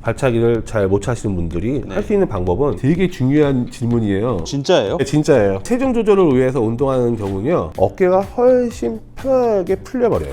발차기를 잘 못 차시는 분들이 네. 할 수 있는 방법은 되게 중요한 질문이에요. 진짜예요? 네, 진짜예요. 체중 조절을 위해서 운동하는 경우는요, 어깨가 훨씬 편하게 풀려버려요.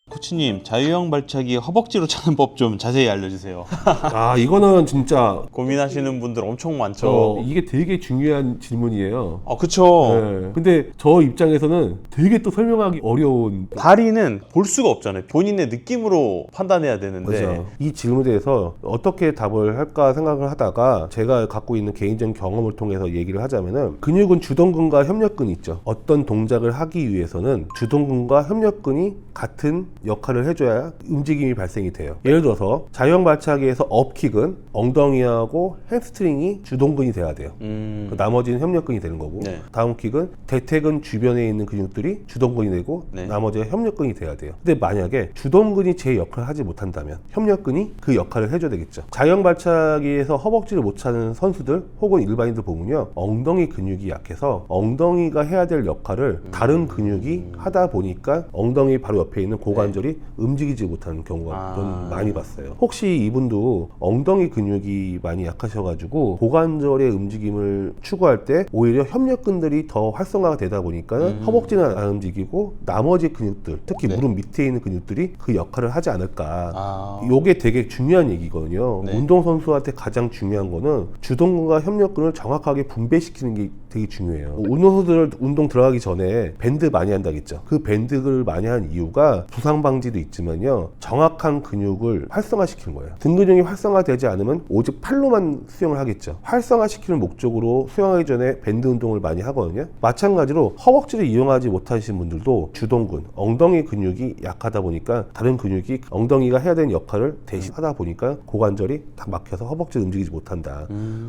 코치님, 자유형 발차기 허벅지로 차는 법 좀 자세히 알려주세요. 아, 이거는 진짜 고민하시는 분들 엄청 많죠. 이게 되게 중요한 질문이에요. 그쵸. 네. 근데 저 입장에서는 되게 또 설명하기 어려운. 다리는 볼 수가 없잖아요. 본인의 느낌으로 판단해야 되는데. 그렇죠. 이 질문에 대해서 어떻게 답을 할까 생각을 하다가 제가 갖고 있는 개인적인 경험을 통해서 얘기를 하자면은, 근육은 주동근과 협력근이 있죠. 어떤 동작을 하기 위해서는 주동근과 협력근이 같은 역할을 해줘야 움직임이 발생이 돼요. 예를 들어서 자유형 발차기에서 업킥은 엉덩이하고 햄스트링이 주동근이 돼야 돼요. 그 나머지는 협력근이 되는 거고, 네. 다음 킥은 대퇴근 주변에 있는 근육들이 주동근이 되고, 네. 나머지가 협력근이 돼야 돼요. 근데 만약에 주동근이 제 역할을 하지 못한다면 협력근이 그 역할을 해줘야 되겠죠. 자유형 발차기에서 허벅지를 못 차는 선수들 혹은 일반인들 보면요, 엉덩이 근육이 약해서 엉덩이가 해야 될 역할을 다른 근육이 하다 보니까 엉덩이 바로 옆에 있는 고관절이 움직이지 못하는 경우가 좀 많이 봤어요. 혹시 이분도 엉덩이 근육이 많이 약하셔가지고 고관절의 움직임을 추구할 때 오히려 협력근들이 더 활성화가 되다 보니까 허벅지는 안 움직이고 나머지 근육들, 특히 네. 무릎 밑에 있는 근육들이 그 역할을 하지 않을까. 네. 요게 되게 중요한 얘기거든요. 네. 운동선수한테 가장 중요한 거는 주동근과 협력근을 정확하게 분배시키는 게 되게 중요해요. 운동선수들 운동 들어가기 전에 밴드 많이 한다겠죠. 그 밴드를 많이 한 이유가 부상 방지도 있지만요, 정확한 근육을 활성화시키는 거예요. 등 근육이 활성화되지 않으면 오직 팔로만 수영을 하겠죠. 활성화시키는 목적으로 수영하기 전에 밴드 운동을 많이 하거든요. 마찬가지로 허벅지를 이용하지 못하시는 분들도 주동근, 엉덩이 근육이 약하다 보니까 다른 근육이 엉덩이가 해야 되는 역할을 대신 하다 보니까 고관절이 딱 막혀서 허벅지를 움직이지 못한다.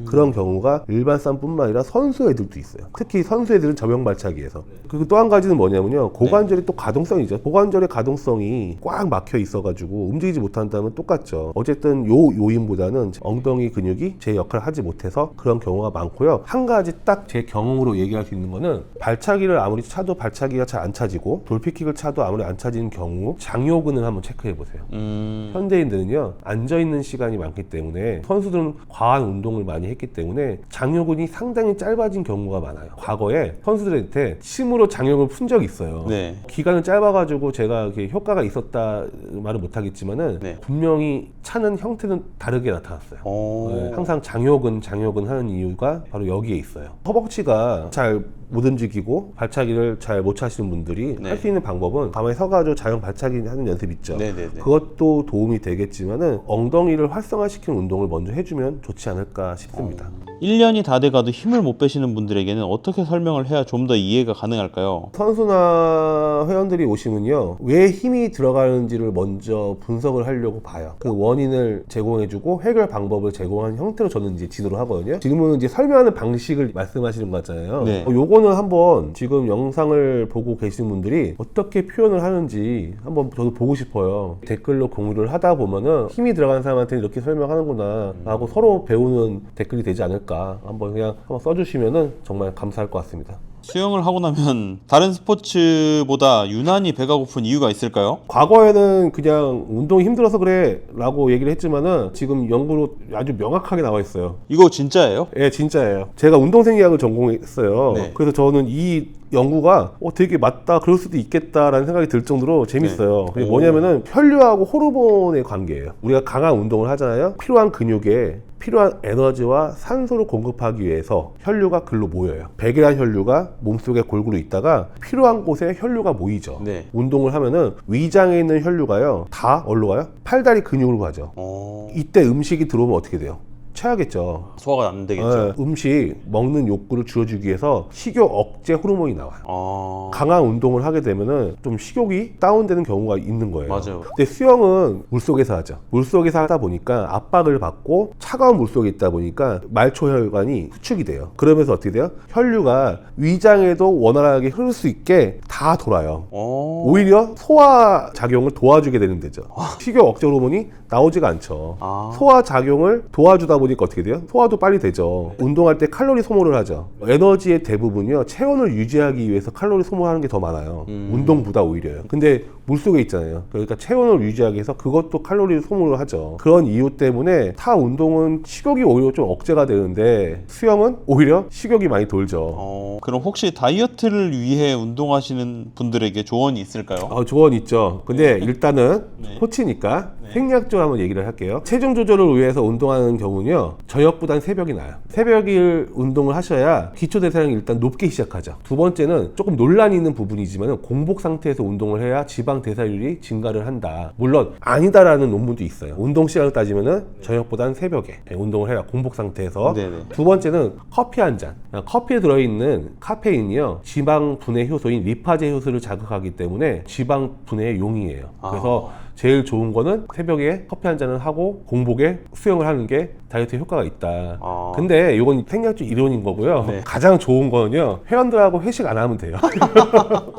그런 경우가 일반 사람뿐만 아니라 선수 애들도 있어요. 특히 선수 애들은 저병 발차기에서. 그리고 또 한 가지는 뭐냐면요, 고관절이 또 가동성이죠. 고관절의 가동성이 꽉 막혀 있어가지고 움직이지 못한다면 똑같죠. 어쨌든 요인보다는 엉덩이 근육이 제 역할을 하지 못해서 그런 경우가 많고요. 한 가지 딱 제 경험으로 얘기할 수 있는 거는, 발차기를 아무리 차도 발차기가 잘 안 차지고 돌피킥을 차도 아무리 안 차지는 경우 장요근을 한번 체크해 보세요. 현대인들은요, 앉아있는 시간이 많기 때문에, 선수들은 과한 운동을 많이 했기 때문에 장요근이 상당히 짧아진 경우가 많아요. 과거에 선수들한테 침으로 장요근을 푼 적이 있어요. 네. 기간은 짧아가지고 제가 이렇게 효과가 있었다 말은 못하겠지만은, 네. 분명히 차는 형태는 다르게 나타났어요. 네, 항상 장요근 하는 이유가 바로 여기에 있어요. 허벅지가 잘 못 움직이고 발차기를 잘 못 차시는 분들이 네. 할 수 있는 방법은 가만히 서가지고 자연 발차기 하는 연습 있죠. 네네네. 그것도 도움이 되겠지만은 엉덩이를 활성화시키는 운동을 먼저 해주면 좋지 않을까 싶습니다. 1년이 다 돼가도 힘을 못 빼시는 분들에게는 어떻게 설명을 해야 좀 더 이해가 가능할까요? 선수나 회원들이 오시면요, 왜 힘이 들어가는지를 먼저 분석을 하려고 봐요. 그 원인을 제공해주고 해결 방법을 제공하는 형태로 저는 이제 지도를 하거든요. 지금은 이제 설명하는 방식을 말씀하시는 거잖아요. 네. 요거는 한번 지금 영상을 보고 계시는 분들이 어떻게 표현을 하는지 한번 저도 보고 싶어요. 댓글로 공유를 하다 보면은 힘이 들어가는 사람한테 이렇게 설명하는구나 하고 서로 배우는 댓글이 되지 않을까. 한번 써주시면은 정말 감사할 것 같습니다. 수영을 하고 나면 다른 스포츠보다 유난히 배가 고픈 이유가 있을까요? 과거에는 그냥 운동이 힘들어서 그래 라고 얘기를 했지만은 지금 연구로 아주 명확하게 나와 있어요. 이거 진짜예요? 예, 진짜예요. 제가 운동생리학을 전공했어요. 네. 그래서 저는 이 연구가 되게 맞다, 그럴 수도 있겠다라는 생각이 들 정도로 재밌어요. 그게 뭐냐면은 혈류하고 호르몬의 관계예요. 우리가 강한 운동을 하잖아요. 필요한 근육에 필요한 에너지와 산소를 공급하기 위해서 혈류가 글로 모여요. 배결한 혈류가 몸속에 골고루 있다가 필요한 곳에 혈류가 모이죠. 네. 운동을 하면은 위장에 있는 혈류가요, 다 어디로 가요? 팔다리 근육으로 가죠. 이때 음식이 들어오면 어떻게 돼요? 체하겠죠. 소화가 안 되겠죠. 음식 먹는 욕구를 줄여주기 위해서 식욕 억제 호르몬이 나와요. 강한 운동을 하게 되면은 좀 식욕이 다운되는 경우가 있는 거예요. 맞아요. 근데 수영은 물속에서 하죠. 물속에서 하다 보니까 압박을 받고 차가운 물속에 있다 보니까 말초혈관이 수축이 돼요. 그러면서 어떻게 돼요? 혈류가 위장에도 원활하게 흐를 수 있게 다 돌아요. 오히려 소화 작용을 도와주게 되는 데죠. 식욕 억제 호르몬이 나오지가 않죠. 소화 작용을 도와주다 보니까 어떻게 돼요? 소화도 빨리 되죠. 운동할 때 칼로리 소모를 하죠. 에너지의 대부분이요, 체온을 유지하기 위해서 칼로리 소모하는 게 더 많아요. 운동보다 오히려요. 근데 물속에 있잖아요. 그러니까 체온을 유지하기 위해서 그것도 칼로리를 소모를 하죠. 그런 이유 때문에 타 운동은 식욕이 오히려 좀 억제가 되는데 수영은 오히려 식욕이 많이 돌죠. 그럼 혹시 다이어트를 위해 운동하시는 분들에게 조언이 있을까요? 조언 있죠. 근데 일단은 네. 코치니까 생략적으로 한번 얘기를 할게요. 체중 조절을 위해서 운동하는 경우는요, 저녁보단 새벽이 나아요. 새벽일 운동을 하셔야 기초 대사량이 일단 높게 시작하죠. 두 번째는 조금 논란이 있는 부분이지만 공복 상태에서 운동을 해야 지방 대사율이 증가를 한다. 물론 아니다라는 논문도 있어요. 운동 시간을 따지면은 저녁보단 새벽에 운동을 해야 공복 상태에서. 네네. 두 번째는 커피 한 잔. 커피에 들어있는 카페인이요, 지방 분해 효소인 리파제 효소를 자극하기 때문에 지방 분해의 용이에요. 그래서 제일 좋은 거는 새벽에 커피 한 잔을 하고 공복에 수영을 하는 게 다이어트에 효과가 있다. 근데 이건 생략적 이론인 거고요. 네. 가장 좋은 거는요, 회원들하고 회식 안 하면 돼요.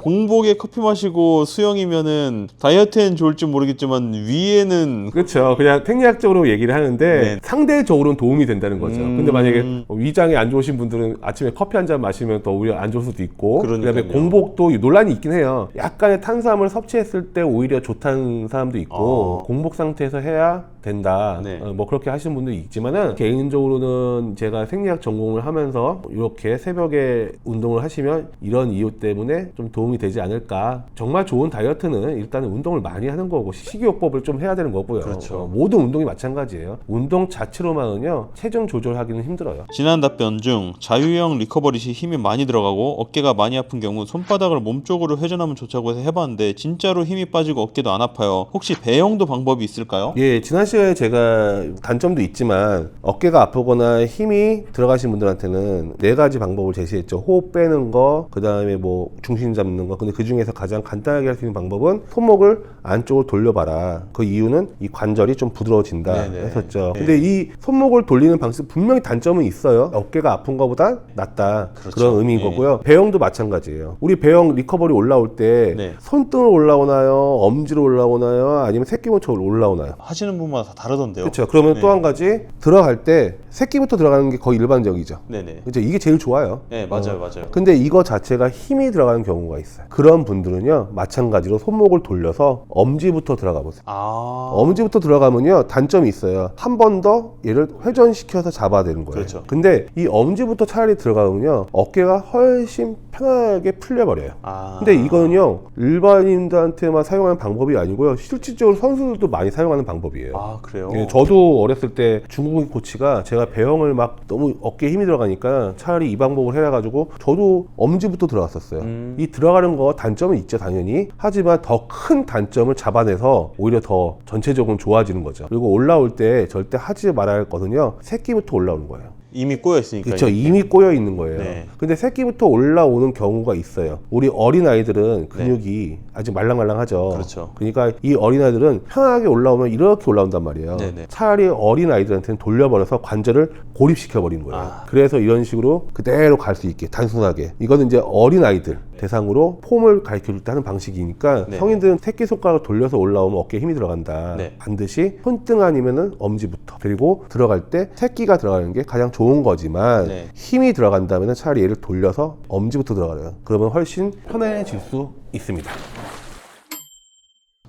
공복에 커피 마시고 수영이면은 다이어트엔 좋을지 모르겠지만 위에는 그렇죠. 그냥 생략적으로 얘기를 하는데 네. 상대적으로는 도움이 된다는 거죠. 근데 만약에 위장이 안 좋으신 분들은 아침에 커피 한 잔 마시면 더 오히려 안 좋을 수도 있고, 그러니까요. 그다음에 공복도 논란이 있긴 해요. 약간의 탄수화물 섭취했을 때 오히려 좋다는 사람도 있고, 공복 상태에서 해야 된다. 네. 뭐 그렇게 하시는 분들이 있지만은, 개인적으로는 제가 생리학 전공을 하면서 이렇게 새벽에 운동을 하시면 이런 이유 때문에 좀 도움이 되지 않을까. 정말 좋은 다이어트는 일단은 운동을 많이 하는 거고 식이요법을 좀 해야 되는 거고요. 그렇죠. 모든 운동이 마찬가지예요. 운동 자체로만은요, 체중 조절하기는 힘들어요. 지난 답변 중 자유형 리커버리 시 힘이 많이 들어가고 어깨가 많이 아픈 경우 손바닥을 몸쪽으로 회전하면 좋다고 해서 해봤는데 진짜로 힘이 빠지고 어깨도 안 아파요. 혹시 배영도 방법이 있을까요? 예, 지난 시간에 제가 단점도 있지만 어깨가 아프거나 힘이 들어가신 분들한테는 4가지 방법을 제시했죠. 호흡 빼는 거, 그 다음에 뭐 중심 잡는 거. 근데 그 중에서 가장 간단하게 할 수 있는 방법은 손목을 안쪽으로 돌려봐라. 그 이유는 이 관절이 좀 부드러워진다 네네. 했었죠. 네. 근데 이 손목을 돌리는 방식 분명히 단점은 있어요. 어깨가 아픈 것보다 낫다. 그렇죠. 그런 의미인 네. 거고요. 배영도 마찬가지예요. 우리 배영 리커버리 올라올 때 네. 손등으로 올라오나요? 엄지로 올라오나요? 아니면 새끼모처럼 올라오나요? 하시는 분마다 다 다르던데요. 그렇죠. 그러면 네. 또 한 가지, 들어갈 때 새끼부터 들어가는 게 거의 일반적이죠. 네네. 그렇죠. 이게 제일 좋아요. 네, 맞아요, 맞아요. 근데 이거 자체가 힘이 들어가는 경우가 있어요. 그런 분들은요, 마찬가지로 손목을 돌려서 엄지부터 들어가 보세요. 엄지부터 들어가면요, 단점이 있어요. 한 번 더 얘를 회전시켜서 잡아야 되는 거예요. 그렇죠. 근데 이 엄지부터 차라리 들어가면요, 어깨가 훨씬 편하게 풀려버려요. 근데 이거는요, 일반인들한테만 사용하는 방법이 아니고요, 실질적으로 선수들도 많이 사용하는 방법이에요. 그래요? 예, 저도 어렸을 때 중국인 코치가 제가 배영을 막 너무 어깨에 힘이 들어가니까 차라리 이 방법을 해가지고 저도 엄지부터 들어갔었어요. 이 들어가는 거 단점은 있죠, 당연히. 하지만 더 큰 단점을 잡아내서 오히려 더 전체적으로 좋아지는 거죠. 그리고 올라올 때 절대 하지 말아야 할 거는요, 새끼부터 올라오는 거예요. 이미 꼬여 있으니까. 그렇죠. 이미 꼬여 있는 거예요. 네. 근데 새끼부터 올라오는 경우가 있어요. 우리 어린 아이들은 근육이 아직 말랑말랑하죠. 그렇죠. 그러니까 이 어린 아이들은 편하게 올라오면 이렇게 올라온단 말이에요. 네네. 차라리 어린 아이들한테는 돌려버려서 관절을 고립시켜 버리는 거예요. 그래서 이런 식으로 그대로 갈 수 있게 단순하게. 이거는 이제 어린 아이들 대상으로 폼을 가르쳐 줄 때 하는 방식이니까, 네. 성인들은 새끼 손가락을 돌려서 올라오면 어깨에 힘이 들어간다. 네. 반드시 손등 아니면은 엄지부터, 그리고 들어갈 때 새끼가 들어가는 게 가장 좋은 거지만, 네. 힘이 들어간다면 차라리 얘를 돌려서 엄지부터 들어가요. 그러면 훨씬 편해질 수 있습니다.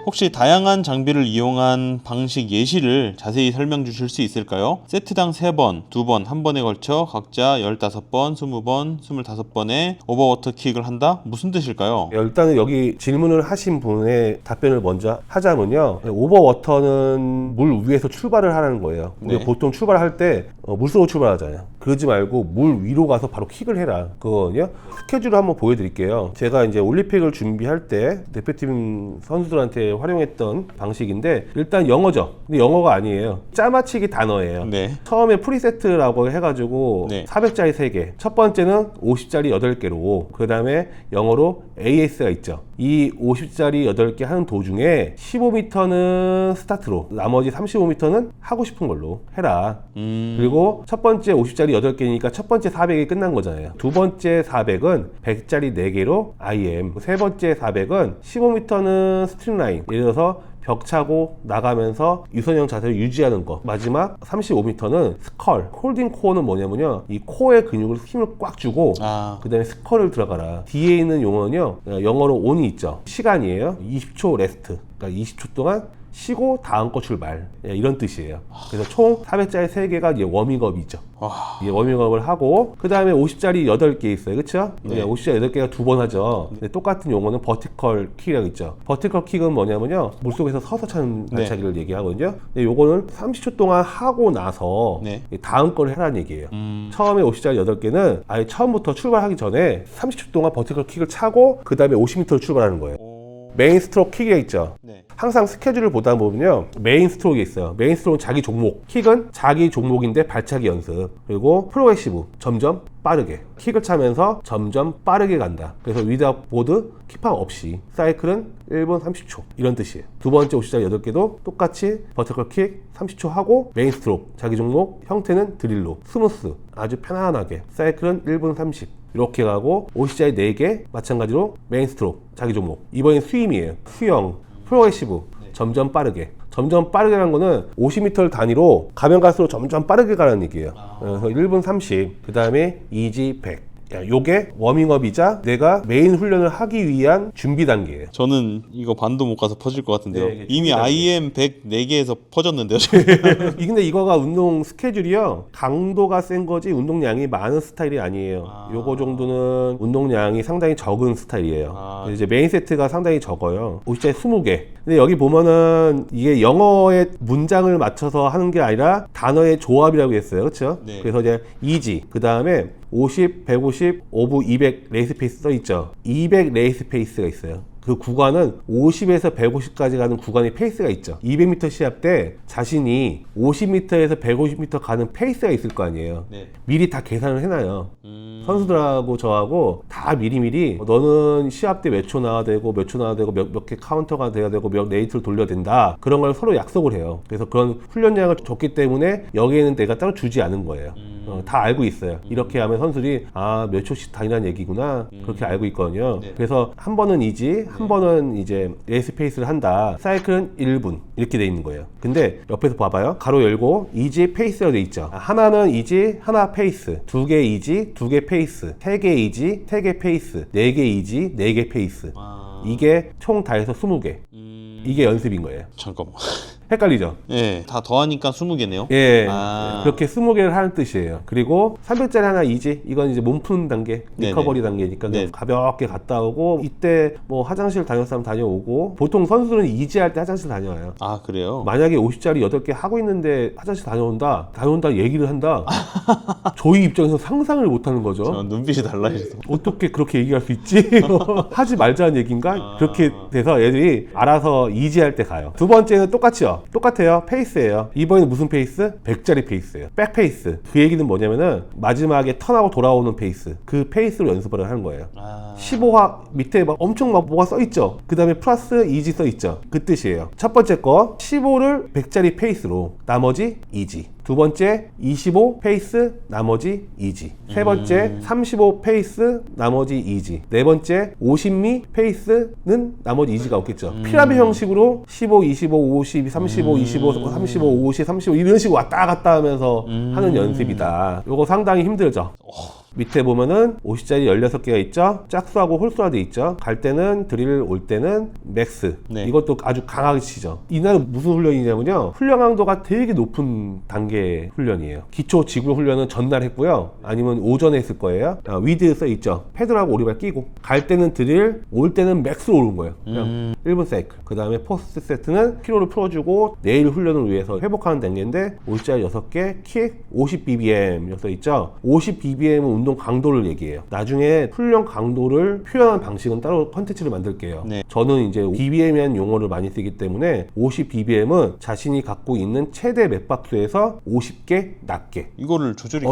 혹시 다양한 장비를 이용한 방식 예시를 자세히 설명 주실 수 있을까요? 세트당 3번, 2번, 한 번에 걸쳐 각자 15번, 20번, 25번의 오버워터 킥을 한다? 무슨 뜻일까요? 일단은 여기 질문을 하신 분의 답변을 먼저 하자면요, 오버워터는 물 위에서 출발을 하라는 거예요. 우리가 네. 보통 출발할 때 물속으로 출발하잖아요. 그러지 말고 물 위로 가서 바로 킥을 해라. 그거는요, 스케줄을 한번 보여드릴게요. 제가 이제 올림픽을 준비할 때 대표팀 선수들한테 활용했던 방식인데, 일단 영어죠. 근데 영어가 아니에요. 짜맞추기 단어예요. 네. 처음에 프리세트라고 해가지고 네. 400짜리 3개, 첫 번째는 50짜리 8개로, 그 다음에 영어로 AS가 있죠. 이 50짜리 8개 하는 도중에 15m는 스타트로, 나머지 35m는 하고 싶은 걸로 해라. 그리고 첫 번째 50짜리 8개니까 첫 번째 400이 끝난 거잖아요. 두 번째 400은 100짜리 4개로 IM, 세 번째 400은 15m는 스트림라인, 예를 들어서 벽 차고 나가면서 유선형 자세를 유지하는 거. 마지막 35m는 스컬. 홀딩 코어는 뭐냐면요, 이 코어의 근육을 힘을 꽉 주고 그 다음에 스컬을 들어가라. 뒤에 있는 용어는요, 영어로 on이 있죠. 시간이에요. 20초 레스트. 그러니까 20초 동안 쉬고 다음 거 출발. 이런 뜻이에요. 그래서 총 400짜리 3개가 이제 워밍업이죠. 이제 워밍업을 하고, 그 다음에 50짜리 8개 있어요. 그쵸? 네. 50짜리 8개가 2번 하죠. 근데 똑같은 용어는 버티컬 킥이라고 있죠. 버티컬 킥은 뭐냐면요, 물속에서 서서 차는 발차기를 얘기하거든요. 근데 요거는 30초 동안 하고 나서 네. 다음 걸 해라는 얘기예요. 처음에 50짜리 8개는 아예 처음부터 출발하기 전에 30초 동안 버티컬 킥을 차고 그 다음에 50m를 출발하는 거예요. 메인 스트로크 킥이 있죠. 네. 항상 스케줄을 보다 보면요, 메인 스트로크가 있어요. 메인 스트로크는 자기 종목, 킥은 자기 종목인데 발차기 연습, 그리고 프로그레시브, 점점 빠르게 킥을 차면서 점점 빠르게 간다. 그래서 위드아웃 보드, 킥팜 없이 사이클은 1분 30초 이런 뜻이에요. 두 번째 50짜리 8개도 똑같이 버티컬 킥 30초 하고 메인 스트로크, 자기 종목, 형태는 드릴로 스무스, 아주 편안하게 사이클은 1분 30 이렇게 가고, 50짜리 4개 마찬가지로 메인 스트로크, 자기 종목. 이번엔 스윙이에요. 수영, 프로그레시브, 점점 빠르게. 점점 빠르게라는 거는 50m를 단위로 가면 갈수록 점점 빠르게 가라는 얘기예요. 그래서 1분 30, 그 다음에 이지 100. 요게 워밍업이자 내가 메인 훈련을 하기 위한 준비 단계예요. 저는 이거 반도 못 가서 퍼질 것 같은데요. 네, 이미 IM 104개에서 퍼졌는데요. 근데 이거가 운동 스케줄이요, 강도가 센 거지 운동량이 많은 스타일이 아니에요. 요거 정도는 운동량이 상당히 적은 스타일이에요. 그래서 이제 메인 세트가 상당히 적어요. 50짜리 20개. 근데 여기 보면은 이게 영어의 문장을 맞춰서 하는 게 아니라 단어의 조합이라고 했어요. 그렇죠? 네. 그래서 이제 이지, 그 다음에 50, 150, 오브 200 레이스 페이스 써 있죠. 200 레이스 페이스가 있어요. 그 구간은 50에서 150까지 가는 구간의 페이스가 있죠. 200m 시합 때 자신이 50m에서 150m 가는 페이스가 있을 거 아니에요. 네. 미리 다 계산을 해놔요. 선수들하고 저하고 다 미리미리 너는 시합 때 몇 초 나와야 되고 몇 초 나와야 되고 몇 개 카운터가 돼야 되고 몇 레이트를 돌려야 된다. 그런 걸 서로 약속을 해요. 그래서 그런 훈련량을 줬기 때문에 여기에는 내가 따로 주지 않은 거예요. 다 알고 있어요. 이렇게 하면 선수들이 몇 초씩 다니라는 얘기구나. 그렇게 알고 있거든요. 네. 그래서 한 번은 이지, 한 번은 이제 레이스 페이스를 한다. 사이클은 1분 이렇게 돼 있는 거예요. 근데 옆에서 봐봐요. 가로 열고 이지 페이스로 돼 있죠. 하나는 이지, 하나 페이스, 2개 이지, 2개 페이스, 3개 이지, 3개 페이스, 4개 이지, 4개 페이스. 이게 총 다 해서 20개. 이게 연습인 거예요. 잠깐만. 헷갈리죠? 네, 다 더하니까 20개네요. 예, 아. 그렇게 20개를 하는 뜻이에요. 그리고 300짜리 하나 이지, 이건 이제 몸 푸는 단계, 네네. 리커버리 단계니까 네. 가볍게 갔다 오고, 이때 뭐 화장실 다녔으면 다녀오고, 보통 선수들은 이지 할 때 화장실 다녀와요. 아, 그래요? 만약에 50짜리 8개 하고 있는데 화장실 다녀온다 얘기를 한다. 저희 입장에서 상상을 못 하는 거죠. 저 눈빛이 달라져서. 어떻게 그렇게 얘기할 수 있지? 하지 말자는 얘기인가? 그렇게 돼서 애들이 알아서 이지할 때 가요. 두 번째는 똑같죠? 똑같아요. 페이스예요. 이번에는 무슨 페이스? 100짜리 페이스예요. 백 페이스. 그 얘기는 뭐냐면은 마지막에 턴하고 돌아오는 페이스. 그 페이스로 연습을 하는 거예요. 15화 밑에 막 엄청 막 뭐가 써있죠? 그 다음에 플러스 이지 써있죠? 그 뜻이에요. 첫 번째 거 15를 100짜리 페이스로, 나머지 이지. 두 번째 25 페이스, 나머지 이지. 세 번째 35 페이스, 나머지 이지. 네 번째 50미 페이스는 나머지 이지가 없겠죠. 피라미드 형식으로 15, 25, 50, 35, 25, 35, 50, 35 이런 식으로 왔다 갔다 하면서 하는 연습이다. 요거 상당히 힘들죠. 밑에 보면은 50짜리 16개가 있죠. 짝수하고 홀수화 돼 있죠. 갈 때는 드릴, 올 때는 맥스. 네. 이것도 아주 강하게 치죠. 이날은 무슨 훈련이냐면요, 훈련 강도가 되게 높은 단계 훈련이에요. 기초 지구 훈련은 전날 했고요, 아니면 오전에 했을 거예요. 위드 써 있죠. 패드하고 오리발 끼고, 갈 때는 드릴, 올 때는 맥스로 오는 거예요. 그냥 1분 사이클. 그 다음에 포스트 세트는 키로를 풀어주고 내일 훈련을 위해서 회복하는 단계인데, 50짜리 6개, 킥 50BBM 써 있죠. 50BBM은 운동 강도를 얘기해요. 나중에 훈련 강도를 표현하는 방식은 따로 컨텐츠를 만들게요. 네. 저는 이제 BBM이라는 용어를 많이 쓰기 때문에 50BBM은 자신이 갖고 있는 최대 맥박수에서 50개 낮게. 이거를 조절이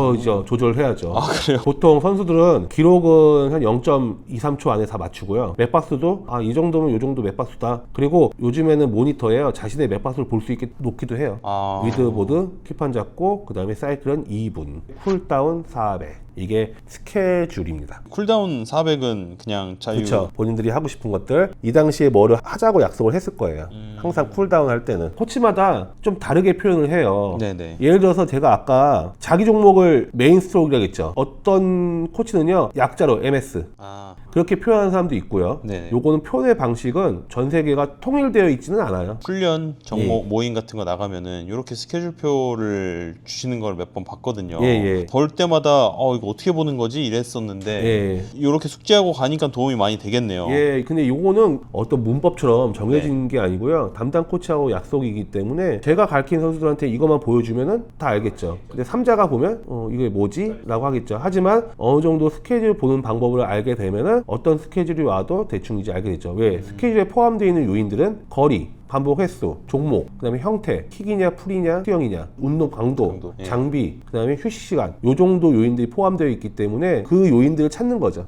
조절해야죠. 아, 그래요? 보통 선수들은 기록은 한 0.23초 안에 다 맞추고요. 맥박수도 이 정도면 이 정도 맥박수다. 그리고 요즘에는 모니터에요, 자신의 맥박수를 볼 수 있게 놓기도 해요. 위드보드 킵판 잡고, 그 다음에 사이클은 2분, 쿨다운 400. 이게 스케줄입니다. 쿨다운 400은 그냥 자유. 그렇죠. 본인들이 하고 싶은 것들 이 당시에 뭐를 하자고 약속을 했을 거예요. 항상 쿨다운 할 때는 코치마다 좀 다르게 표현을 해요. 네네. 예를 들어서 제가 아까 자기 종목을 메인 스트로크라고 했죠. 어떤 코치는요 약자로 MS 아, 그렇게 표현하는 사람도 있고요. 네네. 요거는 표현의 방식은 전 세계가 통일되어 있지는 않아요. 훈련 정모 모임 같은 거 나가면은 이렇게 스케줄표를 주시는 걸 몇 번 봤거든요. 예. 볼 때마다 이거 어떻게 보는 거지 이랬었는데 예. 이렇게 숙지하고 가니까 도움이 많이 되겠네요. 예, 근데 요거는 어떤 문법처럼 정해진 게 아니고요. 담당 코치하고 약속이기 때문에 제가 가르친 선수들한테 이것만 보여주면은 다 알겠죠. 근데 3자가 보면 이게 뭐지? 라고 하겠죠. 하지만 어느 정도 스케줄 보는 방법을 알게 되면은 어떤 스케줄이 와도 대충 이제 알게 되죠. 왜? 스케줄에 포함되어 있는 요인들은 거리, 반복 횟수, 종목, 그다음에 형태, 킥이냐, 풀이냐, 수영이냐, 운동 강도, 예. 장비, 그다음에 휴식 시간, 요 정도 요인들이 포함되어 있기 때문에 그 요인들을 찾는 거죠.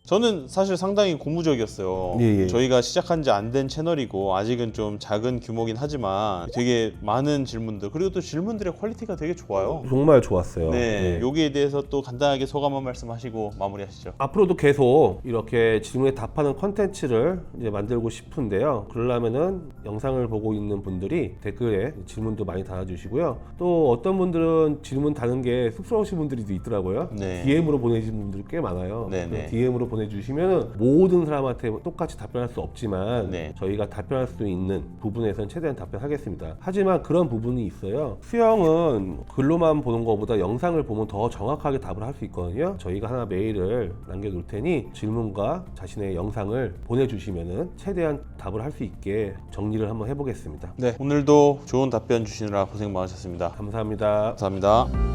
저는 사실 상당히 고무적이었어요. 예. 저희가 시작한 지 안 된 채널이고 아직은 좀 작은 규모긴 하지만 되게 많은 질문들 그리고 또 질문들의 퀄리티가 되게 좋아요. 정말 좋았어요. 네, 예. 여기에 대해서 또 간단하게 소감 한 말씀 하시고 마무리하시죠. 앞으로도 계속 이렇게 질문에 답하는 컨텐츠를 이제 만들고 싶은데요. 그러려면은 영상을 보고 있는 분들이 댓글에 질문도 많이 달아주시고요. 또 어떤 분들은 질문 다는 게 쑥스러우신 분들이 있더라고요. 네. DM으로 보내주신 분들이 꽤 많아요. 네네. DM으로 보내주시면 모든 사람한테 똑같이 답변할 수 없지만 네. 저희가 답변할 수 있는 부분에서는 최대한 답변하겠습니다. 하지만 그런 부분이 있어요. 수영은 글로만 보는 것보다 영상을 보면 더 정확하게 답을 할 수 있거든요. 저희가 하나 메일을 남겨놓을 테니 질문과 자신의 영상을 보내주시면은 최대한 답을 할 수 있게 정리를 한번 해보겠습니다. 네, 오늘도 좋은 답변 주시느라 고생 많으셨습니다. 감사합니다. 감사합니다.